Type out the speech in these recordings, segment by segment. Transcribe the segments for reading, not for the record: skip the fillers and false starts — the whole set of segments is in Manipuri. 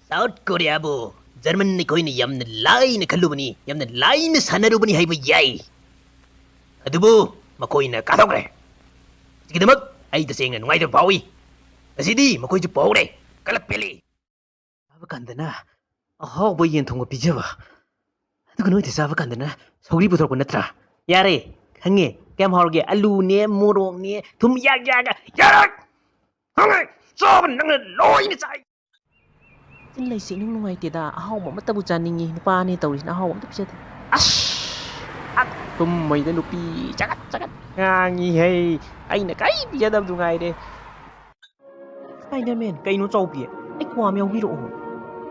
South Korea bu German ni koi ni yamna lain kallubani yamna lain sanarubani haiba yai adubu makoina kathokre sigidamak ai tasengna nungai da pawi asidi makoi ju pawre kalak peli aba kandana ahaw ba yen thonga pijaba adugu noi tisaba kandana sauri puthor ko natra yare khange kem horge alu ne morok ne thum yak yaga yarak hangai soban nang loi ni sai Tin lay sing nung ngay tida ahaw mo matabu janingi nupa ni tawis na ahaw mo tapos as at tumay da nupi cakat cakat ngangi hey ay na kay pijadam du ngai de Spider-Man kay no chawpi ay kwa mi biro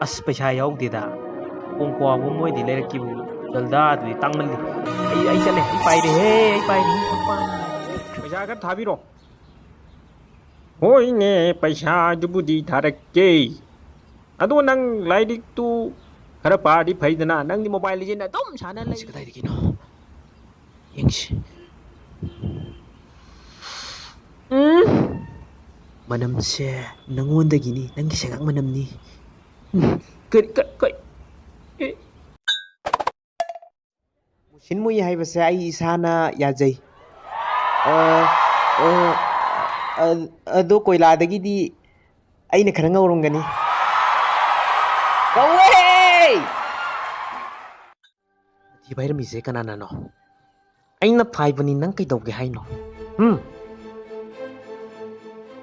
as paisa yaudida kung kwa mo moy di lerakkibu jalda du tangmalli ay chale ay paide he ay paide पैसा का थाबिरो होइने पैसा जुबुदी थारक्के अदो नंग लाइडिक तू खरा पार्टी फैदना नंग दी मोबाइल लिजेंड तुम साना लई kadai dikino yengsi manamse nangondagini nangi sagak manamni कई Sinmuyi haibase ai isana yajai ado koiladagidi aina khara ngawrungani Kawai di bayar mise kanana no aina phaibani nang kai dawge haino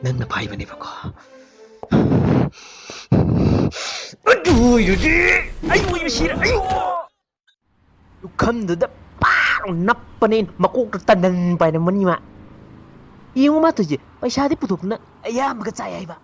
nang na phaibani bako adu yuji ayu yusira ayu lukhamduda parang nappanin makok tanan pa naman ma iyo ma tuje paisa di putok na ayam ga chai ai ba